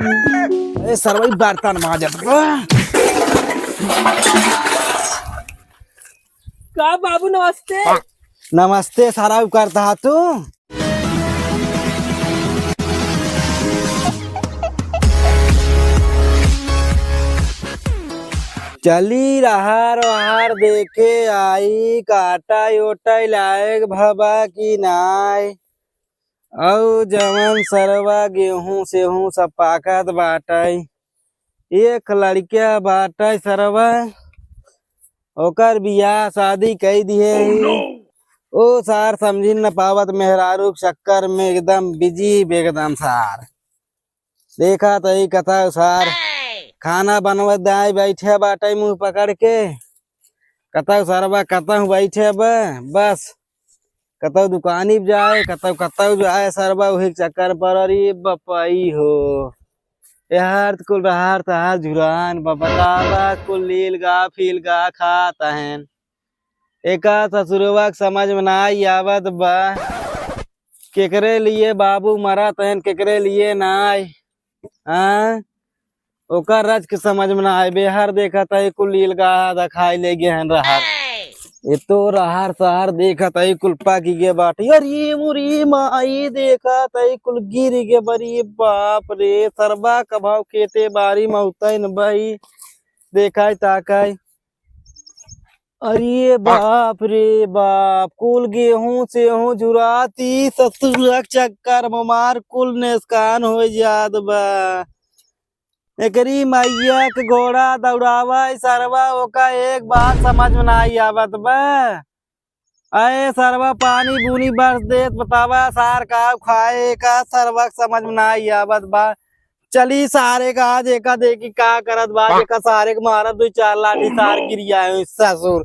सरवई बर्तन माजत का बाबू नमस्ते। नमस्ते सारा करता तू चली रहार वहार देखे आई काटा ओटा लायक भबा की नाय औ जवन सरवा गेहूं सेहूं सब पाकत बाटई। एक लड़किया बाटई सरवा ओकर बियाह शादी कई दिए ओ सार समझी न पावत मेहरारू चक्कर में एकदम बिजी बेगदम सार देखा तई कथा सार खाना बनवत दाई बैठे बाटई मुंह पकड़ के कतौ सरवा कतौ बैठे बस कतौ दुकानी जाए कतौ जाए सरवा वही चक्कर पर अरे बपई हो यार कुल रहार तहार झुरान बतावा कुल लील गा फील गा खाता है एका ससुरवा समझ में ना आवत बा केकरे लिए बाबू मरा तहन केकरे लिए नाय हाँ ओकर रज के समझ में ना आए बेहर देखा था कुल लील गा दखाई ले गए हैं रहार ये तो रहार सहार देखा था कुल्पा की गे बाटी अरे मुरी माई देखा था कुल गिर गे बरी बाप रे सरबा कभाव खेते बारी मौतन भाई देखा ताकाय अरे बाप रे बाप कुल गेहूं से हूँ जुराती ससुर चक्कर ममार कुल नेस्कान हो जात बा एकरी मैया के घोड़ा दौड़ावा सरवा ओका एक बात समझ में नहीं आवत बा अरे सरवा पानी बुनी बरस देत बतावा सार का खाए का सरवा समझ में नहीं आवत बा चली सारे का आज एका देखी का करत बा एका सारे के मारत दो चार लाठी सार गिरिया ससुर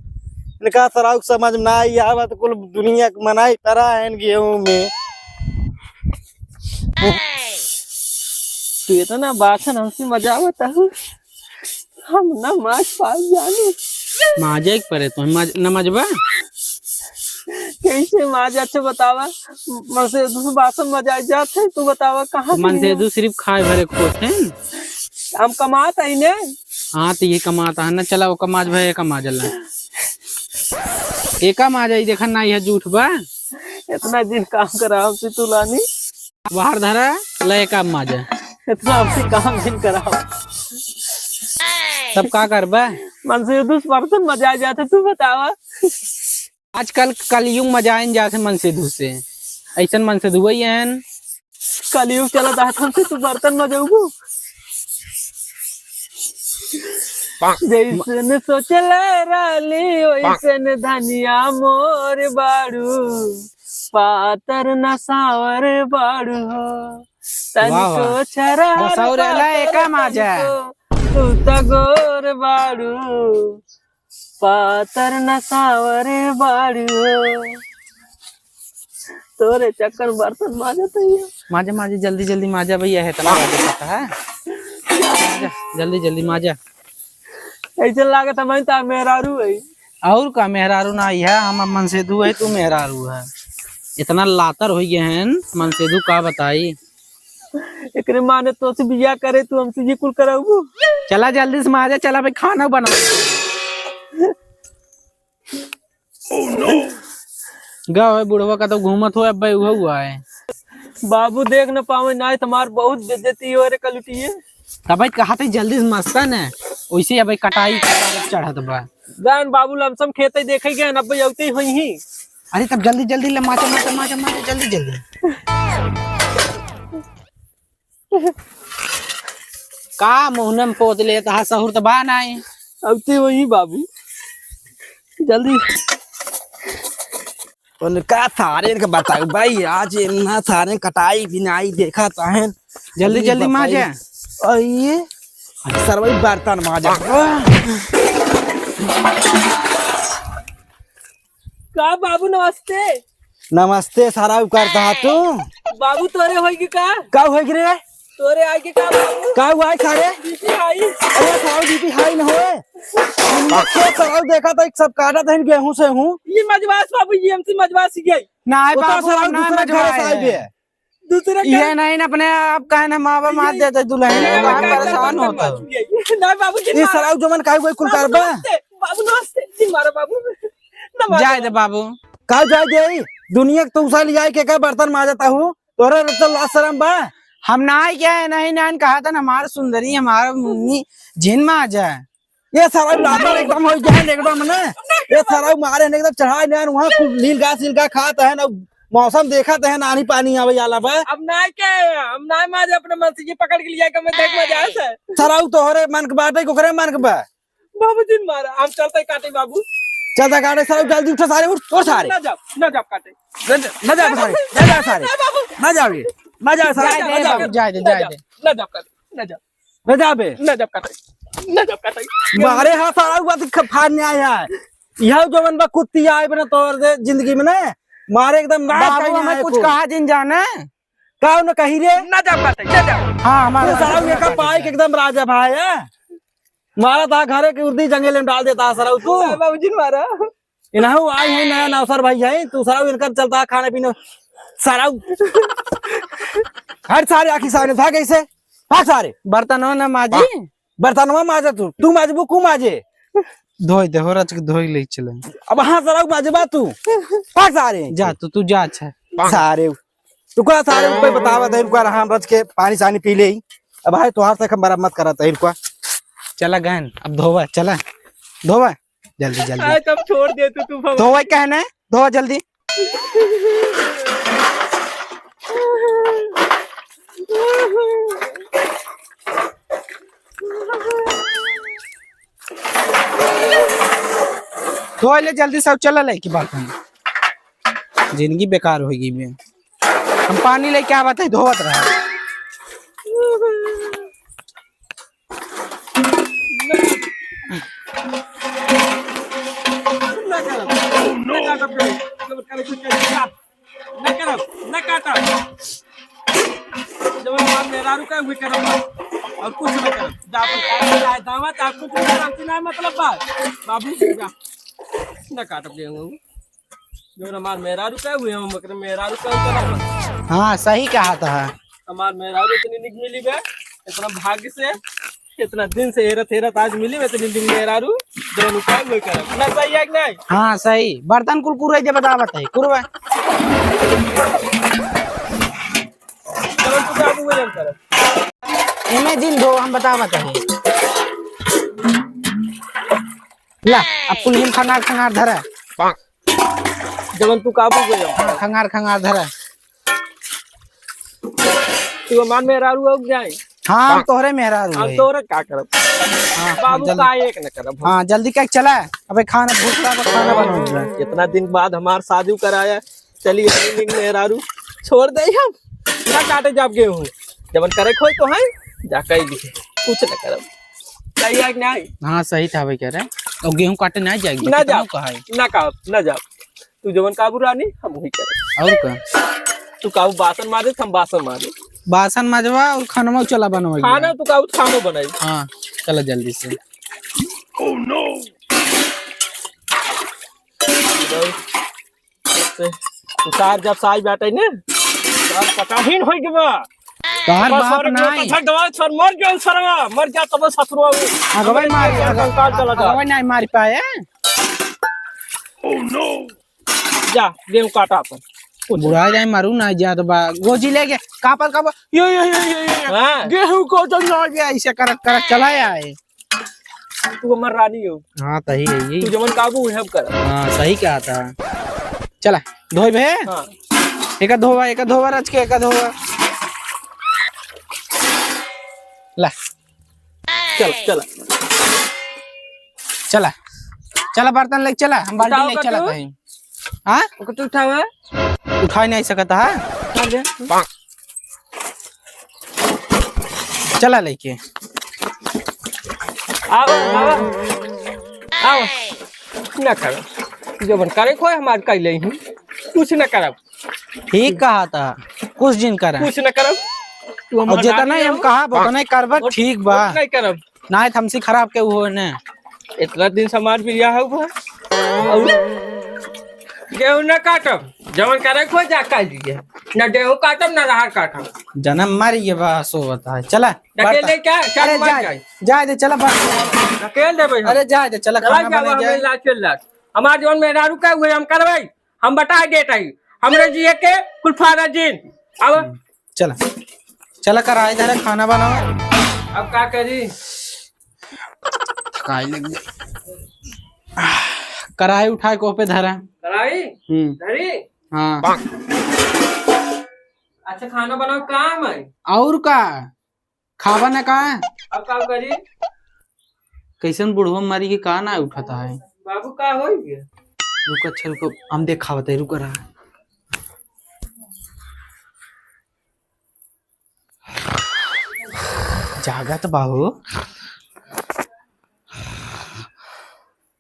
इनका सराउ समझ में नहीं आवत कुल दुनिया के मनाई तरह है गेहूं में तू इतना बासन हमसे मजा आवता हूँ हम न माच पास जाने माजा परे तो नमजबा कैसे माजा अच्छा बतावा मन से दूसरे बासन मजा जात है तू बतावा कहाँ मन से दू सिर्फ खाए भरे खोत है हम कमात है ने हाँ तो ये कमाता है ना चला वो कमाज भाई कमा जला एका माजा ही देखा ना यह झूठ बा इतना दिन काम करा हमसे तू लानी बाहर धरा लय का माजा इतना हमसे काम दिन कराओ सब का करबा मन से दूसरे बर्तन मजा जाते तू बतावा आजकल कलयुग मजाइन जाते मन से धू से ऐसा मन से धुआई है कलयुग चला दातन से तू बर्तन मजाऊगू जैसन सोचल राली वैसन धनिया मोर बाड़ू पातर न सावर बाड़ू तनिको छरा एका माजा तू तो गोर बाड़ू पातर न सावर बाड़ू तोरे चक्कर बर्तन माजा तो माजा माजा जल्दी जल्दी माजा भैया है तना पता है जल्दी जल्दी माजा ऐसे लागत है तो मेहरारू है और का मेहरारू ना है हम मन से दू है तू मेहरारू है इतना लातर हो गए हैं मन से दू का बताई एकरे माने तो से बिया करे तू हमसे ये कुल कराऊ चला जल्दी से माजा चला भाई खाना बना गाँव है बुढ़वा का तो घूमत हो अब भाई हुआ है बाबू देख न पावे ना तुम्हार बहुत बेइज्जती हो रे कलुटिए तब भाई कहा था जल्दी से मस्ता न वैसे भाई कटाई चढ़त बा गान बाबू लमसम खेते देखे गए न भाई औते होई ही अरे तब जल्दी जल्दी ले माचा माचा माचा माचा जल्दी जल्दी का मोहनम पोत ले ता सहूर त बा नाई औते वही बाबू जल्दी उनका सारे का बताओ भाई आज इतना सारे कटाई बिनाई देखा था है जल्दी जल्दी माजा अरे सरवई बर्तन माजा का बाबू नमस्ते नमस्ते सारा करता तू बाबू तोरे होई का हो रे तोरे आई के का बाबू का हुआ है खारे बीती आई अरे खाओ दीदी हाई न होए के सराउ देखा था सब काटा था गेहूं से हूं ये मजबास बाबू ये हमसे मजबास गई ना तो बाबू सराउ ना दूसरा घर से आई बे दूसरा ये नहीं ना अपने आप कहे ना माँ बाप मार देते दुल्हन को कहाँ परेशान होता हो। नहीं बाबू जी ये सराउ जमन काहे कोई कुल करबा बाबू नमस्ते जी मारो बाबू नमस्ते जाए दे बाबू। का जाय दे दुनिया के तू साल जाए के बर्तन माजता हूँ तोरा तो लाज शरम बा। हम ना ही क्या है नहीं ना कहा था ना हमारा सुंदरी हमारा मुन्नी जिन में आ जाए। ये सराउ लातर एकदम हो जाए एकदम ना। ये सराउ मारे ने एकदम चढ़ाए ने वहां नील घास खाता है ना मौसम देखा है ना आनी पानी आवे जाला बा। अब ना क्या हम ना माजे अपने मन से ये पकड़ के लिया कि मैं देख मजा आता है सराउ तोहरे मन के बाटे कोकरे मन के बा। बाबू जी मारा हम चलते काटे बाबू चलता काटे सराउ जल्दी उठ सारे उठ और सारे ना जाओ काटे न जा सारे न जा सारे न जाओ ये न जा सारे जाए दे ना जाओ काटे न जा बे ना जाओ काटे मारे हां सराउ बात फाड़ने आया है यह जो मन बा कुत्ती आए बना तोर दे जिंदगी में ना मारे एकदम नाश बाबू हमें कुछ कहा जिन जाना का न कही रे ना जाओ काटे ना जाओ हाँ हमारे सराउ ये का पाई के एकदम राजा भाई है मारा था घरे की उर्दी जंगल में डाल देता सराउ तू बाबू जी मारा इनहु आई है नया नौसर भाई है तू सराउ इनका चलता खाने पीने सराउ हर सारे आखी सामने था कैसे भाग सारे बर्तन हो ना माजी बर्तनवा माजे तू माजबू कु माजे धोई दे हो रच के धोई ले चले। अब हाँ सराउ माजबा तू भाग सारे जा तू जा अच्छा सारे तू का सारे कोई बतावा दे रुका हम रच के पानी सानी पी ले अब भाई तोहार तक हम मत करत है रुका चला गहन अब धोवा चला धोवा जल्दी जल्दी तब छोड़ दे तू धोवा कहना है धोवा जल्दी। धो ले जल्दी सब चला ले की बात है जिंदगी बेकार होगी बे हम पानी लेके आवत है धोवत रहा और कुछ न कर दावत आपको मतलब बात बाबू न काट जो हमार मेरा रुका हुए हम मकर मेरा रुका हाँ सही कहा था हमार मेरा इतनी निक मिली बे इतना भाग्य से इतना दिन से हेरत आज मिली बे इतनी दिन मेरा रू जो रुका हुए कर ना सही है कि नहीं। हाँ सही बर्तन कुल कुरई दे बतावत है कुरवा चलो तू बाबू वजन कर इमे दिन दो हम बतावत है ला अब कुल हिम खंगार खंगार धरा जवन तू काबू गया खंगार खंगार धरा तू हमार मेरा रू उग जाए हाँ तोहरे मेहरारू हम है तोरे का करब बाबू का एक न करब हाँ जल्दी क्या चला अबे खाना भूख लगा खाना बनाऊंगा इतना दिन बाद हमार शादी कराया चलिए मेहरारू छोड़ दे हम ना काटे जब गेहूं जबन करे खोई तो है जाके लिखे कुछ न करब सही है कि नहीं। हाँ सही था भाई कह रहे और गेहूं काटे नहीं जाएगी ना जाओ कहा है ना जाओ तू जवन काबू रानी हम वही करे और का तू काबू बासन मारे हम बासन मारे बासन मजवा और खाना चला बनवा खाना तू काबू खानो बनाई हाँ चलो जल्दी से तुषार जब साज बैठे ने तब पटाहीन हो गया तोहर बाप नहीं सर मर गया सरवा मर जा तब ससुरवा अगवे मार कंकाल चला जा अगवे नहीं मार पाए जा गेहूं काटा अपन बुढ़ा जाए मारू ना जा तो बा गोजी लेके कापल कापल यो हां गेहूं को तो ना गया ऐसे करत करत चला आए तू हमर रानी हो हाँ सही है तू यही जमन काबू है कर हाँ सही कहा था चला धोई भे हां एक धोवा रच के एक धोवा ला चल चल चला चला बर्तन लेके चला हम बाल्टी उठाओ लेके चला कटु। कहीं हाँ ओके तू उठावा उठा ही नहीं सकता है कर दे चला लेके आओ आओ ना कर जबन करे खोई हमार कई ले ही कुछ न करब ठीक कहा था कुछ दिन करा कुछ न करब तू और जितना ही हम कहा वो नहीं करबा ठीक बा नहीं करब ना हमसे खराब के वो ने इतना दिन समाज बिया है और गेहूं न काटब जवन करे खो जा काट दीजिए न गेहूं काटब न राहर काटब जन्म मर ये बस हो बता चला अकेले क्या अरे चल मर जाए जाए जाए दे चला बस अकेले देबे हम। अरे जाए दे चला चला खाना जाओ बने हमें जाए लाच लाच हमार जवन मेरा रुका हुए हम करवाई हम बता देत हई हमरे जिए के कुल फारा दिन अब चला चला कराए धरे खाना बनाओ अब का करी थकाई लग कराई उठाए को पे धरा कराई धरी हाँ अच्छा खाना बनाओ काम है और का खावा ना का अब का करी कैसन बुढ़वा मारी के का ना उठाता है बाबू का हो गया रुको अच्छा रुको हम देखा बताए रुको रहा जागा तो बाबू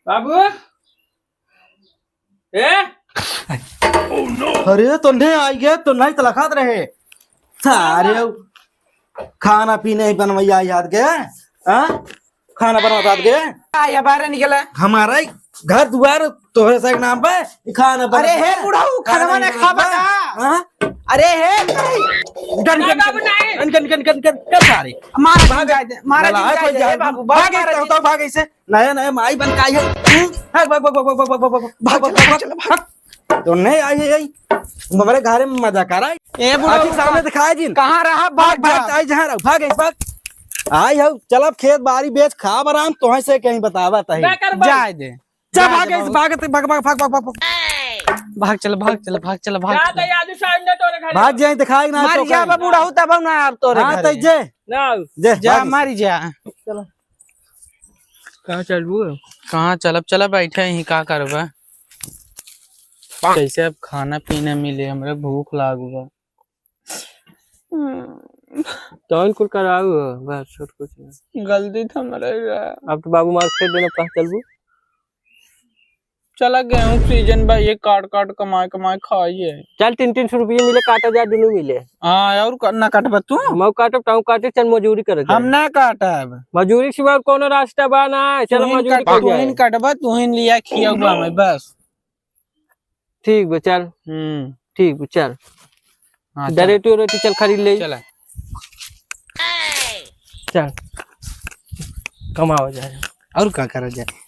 बाबू ए अरे तो नहीं आई गए तो नहीं तलखात रहे सारे खाना पीने बनवैया याद के हाँ खाना बनवा के आया बाहर निकला हमारा ही घर द्वार तोहरे से नाम पे खाना अरे हे बुढ़ाऊ खाना ना खा बता हाँ अरे हे गन गन बाबू नहीं। Gun gun gun gun gun कर सारे मार भाग जाए दे मारा लला, जी कोई जाए जाए, बाबू भाग भाग ऐसे, तो भाग ऐसे नया नया माई बन का आई है भाग भाग भाग भाग भाग भाग भाग भाग भाग भाग तो नहीं आई है यही हमारे घर में मजा कर आई ए आखिर बुढ़ाऊ सामने दिखाए जिन कहाँ रहा भाग भाग भाग आई जहाँ रहो भाग भाग आई हो चल खेत बाड़ी बेच खा आराम तो से कहीं बतावा तही मैं कर जाए दे चल भाग ऐसे भाग भाग भाग भाग भाग भाग चल भाग चल भाग चल भाग जा दे आज शाम ने तोरे घर भाग जाए दिखाए ना मारी जा बा बुढ़ाऊ तब ना अब तोरे हाँ घर तो जे ना जे जा मारी जा कहां चलबू कहाँ चलब चला बैठे यहीं का करबा कैसे अब खाना पीना मिले हमरे भूख लागुगा तो कुल कराऊ बस छोट कुछ नहीं गलती था मरे अब तो बाबू मार खेत देना कहां चलबू चला गेहूं सीजन बा ये काट काट कमाए कमाए खाइए चल 300 रुपये मिले काटा जा दोनों मिले हाँ और ना काटबा तू मैं काटब ताऊ काटे चल मजूरी कर हम ना काटब मजूरी के सिवा कोनो रास्ता बा ना चल मजूरी कर तू हिन काटबा तू हिन लिया खियाऊबा मैं बस ठीक बा चल ठीक बा चल हाँ डायरेक्ट रोटी चल खरीद ले चला चल कमाओ जाए और का करा जाए